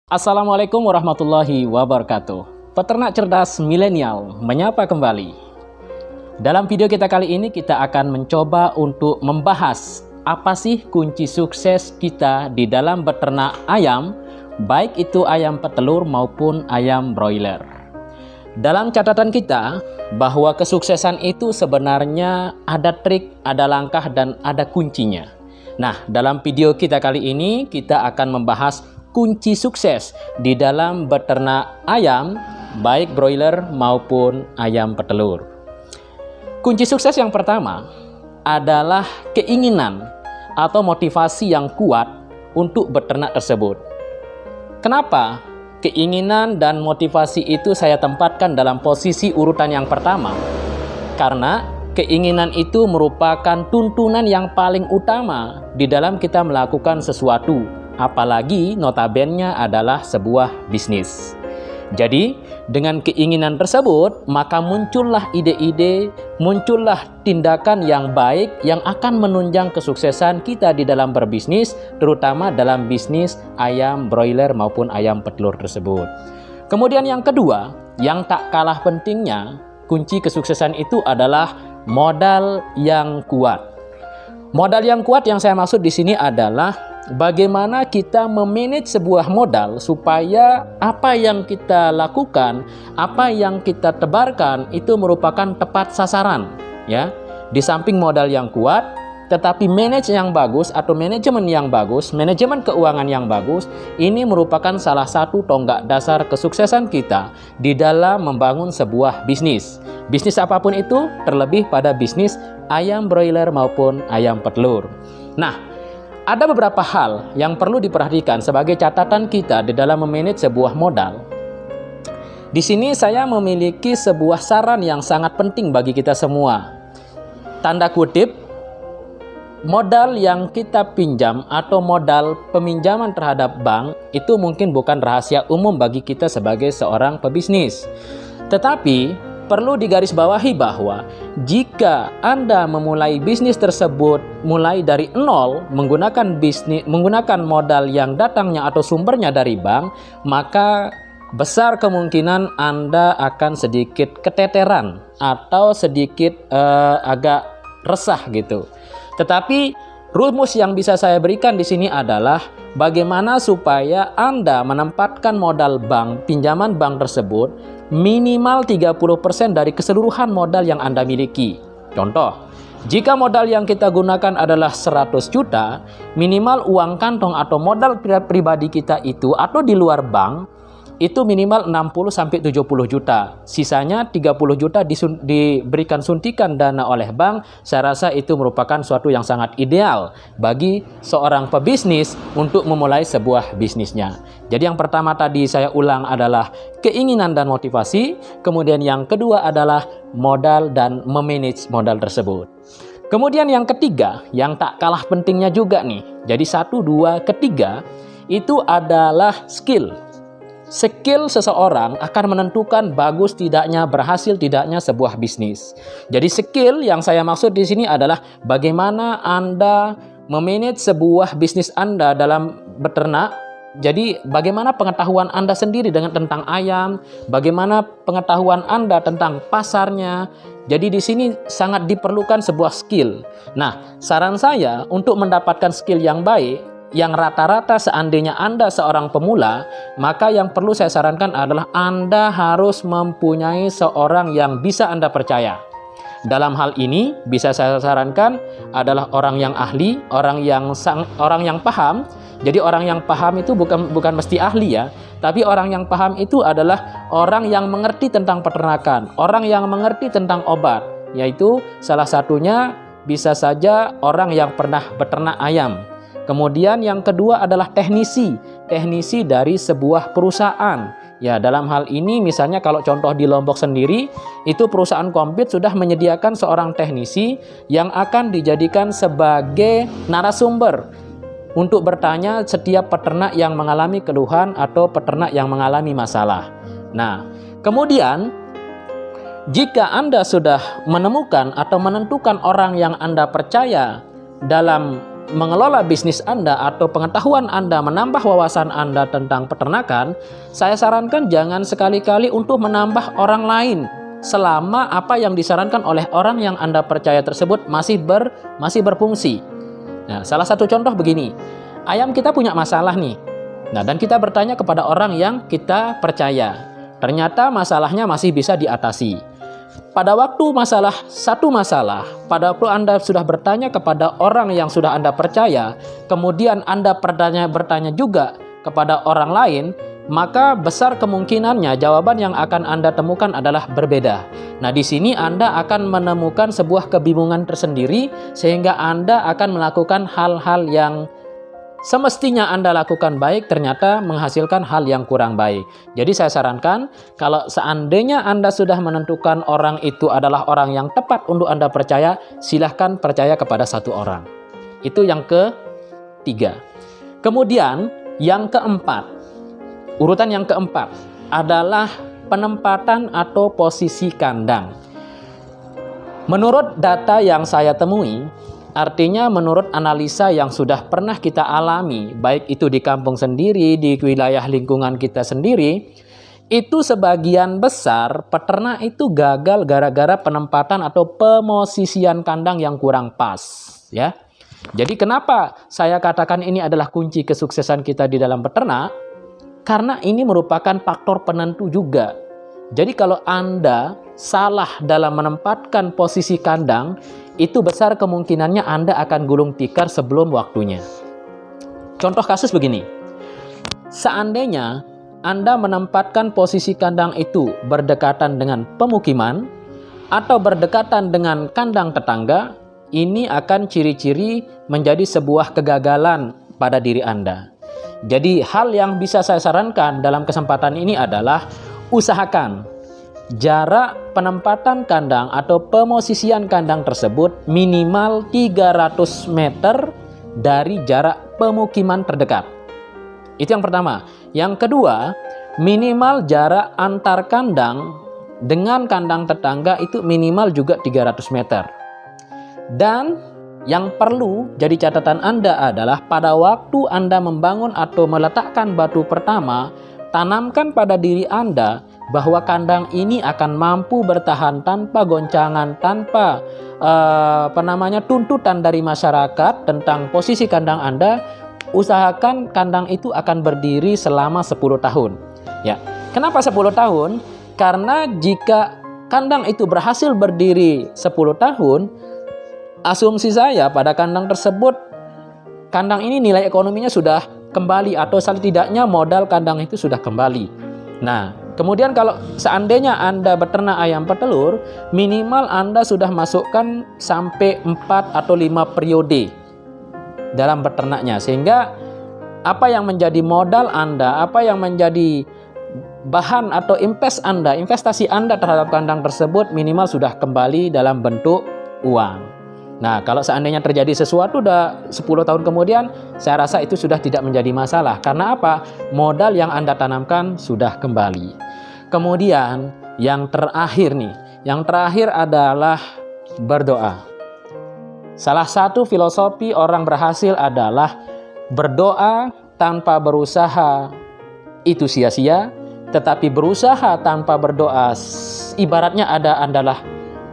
Assalamualaikum warahmatullahi wabarakatuh. Peternak cerdas milenial menyapa kembali. Dalam video kita kali ini kita akan mencoba untuk membahas apa sih kunci sukses kita di dalam beternak ayam, baik itu ayam petelur maupun ayam broiler. Dalam catatan kita bahwa kesuksesan itu sebenarnya ada trik, ada langkah dan ada kuncinya. Nah, dalam video kita kali ini kita akan membahas kunci sukses di dalam beternak ayam, baik broiler maupun ayam petelur. Kunci sukses yang pertama adalah keinginan atau motivasi yang kuat untuk beternak tersebut. Kenapa keinginan dan motivasi itu saya tempatkan dalam posisi urutan yang pertama? Karena keinginan itu merupakan tuntunan yang paling utama di dalam kita melakukan sesuatu, apalagi notabene adalah sebuah bisnis. Jadi, dengan keinginan tersebut, maka muncullah ide-ide, muncullah tindakan yang baik yang akan menunjang kesuksesan kita di dalam berbisnis, terutama dalam bisnis ayam broiler maupun ayam petelur tersebut. Kemudian yang kedua, yang tak kalah pentingnya, kunci kesuksesan itu adalah modal yang kuat. Modal yang kuat yang saya maksud di sini adalah bagaimana kita memanage sebuah modal supaya apa yang kita lakukan, apa yang kita tebarkan itu merupakan tepat sasaran, ya. Di samping modal yang kuat, tetapi manage yang bagus atau manajemen yang bagus, manajemen keuangan yang bagus, ini merupakan salah satu tonggak dasar kesuksesan kita di dalam membangun sebuah bisnis. Bisnis apapun itu, terlebih pada bisnis ayam broiler maupun ayam petelur. Nah, ada beberapa hal yang perlu diperhatikan sebagai catatan kita di dalam memanage sebuah modal. Di sini saya memiliki sebuah saran yang sangat penting bagi kita semua. Tanda kutip, modal yang kita pinjam atau modal peminjaman terhadap bank itu mungkin bukan rahasia umum bagi kita sebagai seorang pebisnis. Tetapi perlu digarisbawahi bahwa jika Anda memulai bisnis tersebut mulai dari nol menggunakan modal yang datangnya atau sumbernya dari bank, maka besar kemungkinan Anda akan sedikit keteteran atau sedikit agak resah gitu. Tetapi rumus yang bisa saya berikan di sini adalah bagaimana supaya Anda menempatkan modal bank, pinjaman bank tersebut minimal 30% dari keseluruhan modal yang Anda miliki. Contoh, jika modal yang kita gunakan adalah 100 juta, minimal uang kantong atau modal pribadi kita itu atau di luar bank itu minimal 60-70 juta. Sisanya 30 juta diberikan suntikan dana oleh bank. Saya rasa itu merupakan suatu yang sangat ideal bagi seorang pebisnis untuk memulai sebuah bisnisnya. Jadi yang pertama tadi saya ulang adalah keinginan dan motivasi. Kemudian yang kedua adalah modal dan memanage modal tersebut. Kemudian yang ketiga, yang tak kalah pentingnya juga nih. Jadi 1, 2, ketiga itu adalah skill. Skill seseorang akan menentukan bagus tidaknya, berhasil tidaknya sebuah bisnis. Jadi skill yang saya maksud di sini adalah bagaimana Anda memanage sebuah bisnis Anda dalam beternak. Jadi bagaimana pengetahuan Anda sendiri tentang ayam, bagaimana pengetahuan Anda tentang pasarnya. Jadi di sini sangat diperlukan sebuah skill. Nah, saran saya untuk mendapatkan skill yang baik, yang rata-rata seandainya Anda seorang pemula, maka yang perlu saya sarankan adalah Anda harus mempunyai seorang yang bisa Anda percaya. Dalam hal ini bisa saya sarankan adalah orang yang ahli, orang yang paham. Jadi orang yang paham itu bukan mesti ahli ya, tapi orang yang paham itu adalah orang yang mengerti tentang peternakan, orang yang mengerti tentang obat, yaitu salah satunya bisa saja orang yang pernah beternak ayam. Kemudian yang kedua adalah teknisi dari sebuah perusahaan. Ya, dalam hal ini misalnya kalau contoh di Lombok sendiri, itu perusahaan komplit sudah menyediakan seorang teknisi yang akan dijadikan sebagai narasumber untuk bertanya setiap peternak yang mengalami keluhan atau peternak yang mengalami masalah. Nah, kemudian jika Anda sudah menemukan atau menentukan orang yang Anda percaya dalam mengelola bisnis Anda atau pengetahuan Anda, menambah wawasan Anda tentang peternakan, saya sarankan jangan sekali-kali untuk menambah orang lain selama apa yang disarankan oleh orang yang Anda percaya tersebut masih berfungsi. Nah, salah satu contoh begini, ayam kita punya masalah nih. Nah, dan kita bertanya kepada orang yang kita percaya. Ternyata masalahnya masih bisa diatasi. Pada waktu satu masalah, pada waktu Anda sudah bertanya kepada orang yang sudah Anda percaya, kemudian Anda bertanya juga kepada orang lain, maka besar kemungkinannya jawaban yang akan Anda temukan adalah berbeda. Nah, di sini Anda akan menemukan sebuah kebingungan tersendiri, sehingga Anda akan melakukan hal-hal yang semestinya Anda lakukan baik, ternyata menghasilkan hal yang kurang baik. Jadi saya sarankan, kalau seandainya Anda sudah menentukan orang itu adalah orang yang tepat untuk Anda percaya, silahkan percaya kepada satu orang. Itu yang ketiga. Kemudian yang keempat, urutan yang keempat adalah penempatan atau posisi kandang. Menurut data yang saya temui, artinya menurut analisa yang sudah pernah kita alami, baik itu di kampung sendiri, di wilayah lingkungan kita sendiri, itu sebagian besar peternak itu gagal gara-gara penempatan atau pemosisian kandang yang kurang pas, ya. Jadi kenapa saya katakan ini adalah kunci kesuksesan kita di dalam beternak? Karena ini merupakan faktor penentu juga. Jadi kalau Anda salah dalam menempatkan posisi kandang, itu besar kemungkinannya Anda akan gulung tikar sebelum waktunya. Contoh kasus begini. Seandainya Anda menempatkan posisi kandang itu berdekatan dengan pemukiman atau berdekatan dengan kandang tetangga, ini akan ciri-ciri menjadi sebuah kegagalan pada diri Anda. Jadi hal yang bisa saya sarankan dalam kesempatan ini adalah usahakan jarak penempatan kandang atau pemosisian kandang tersebut minimal 300 meter dari jarak pemukiman terdekat. Itu yang pertama. Yang kedua, minimal jarak antar kandang dengan kandang tetangga itu minimal juga 300 meter. Dan yang perlu jadi catatan Anda adalah pada waktu Anda membangun atau meletakkan batu pertama, tanamkan pada diri Anda bahwa kandang ini akan mampu bertahan tanpa goncangan, tanpa tuntutan dari masyarakat tentang posisi kandang Anda. Usahakan kandang itu akan berdiri selama 10 tahun. Ya, kenapa 10 tahun? Karena jika kandang itu berhasil berdiri 10 tahun, asumsi saya pada kandang tersebut, kandang ini nilai ekonominya sudah kembali atau setidaknya modal kandang itu sudah kembali. Nah, kemudian kalau seandainya Anda beternak ayam petelur, minimal Anda sudah masukkan sampai 4 atau 5 periode dalam beternaknya. Sehingga apa yang menjadi modal Anda, apa yang menjadi bahan atau investasi Anda terhadap kandang tersebut minimal sudah kembali dalam bentuk uang. Nah, kalau seandainya terjadi sesuatu udah 10 tahun kemudian, saya rasa itu sudah tidak menjadi masalah. Karena apa? Modal yang Anda tanamkan sudah kembali. Kemudian yang terakhir nih, yang terakhir adalah berdoa. Salah satu filosofi orang berhasil adalah berdoa tanpa berusaha itu sia-sia, tetapi berusaha tanpa berdoa ibaratnya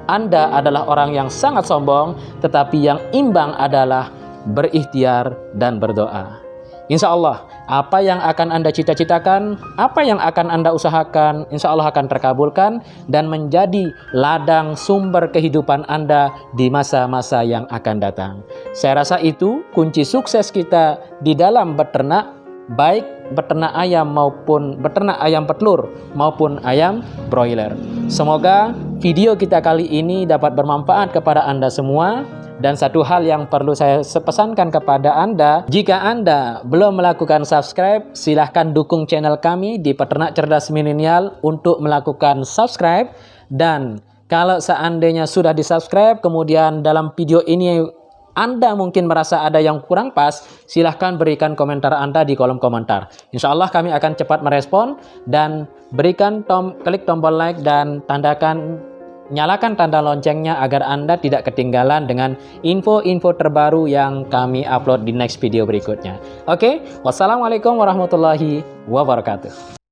Anda adalah orang yang sangat sombong, tetapi yang imbang adalah berikhtiar dan berdoa. Insya Allah, apa yang akan Anda cita-citakan, apa yang akan Anda usahakan, insya Allah akan terkabulkan dan menjadi ladang sumber kehidupan Anda di masa-masa yang akan datang. Saya rasa itu kunci sukses kita di dalam beternak, baik beternak ayam maupun beternak ayam petelur maupun ayam broiler. Semoga video kita kali ini dapat bermanfaat kepada Anda semua. Dan satu hal yang perlu saya pesankan kepada Anda, jika Anda belum melakukan subscribe, silahkan dukung channel kami di Peternak Cerdas Milenial untuk melakukan subscribe. Dan kalau seandainya sudah di subscribe, kemudian dalam video ini Anda mungkin merasa ada yang kurang pas, silahkan berikan komentar Anda di kolom komentar. Insya Allah kami akan cepat merespon dan berikan klik tombol like dan tandakan nyalakan tanda loncengnya agar Anda tidak ketinggalan dengan info-info terbaru yang kami upload di next video berikutnya. Oke, wassalamualaikum warahmatullahi wabarakatuh.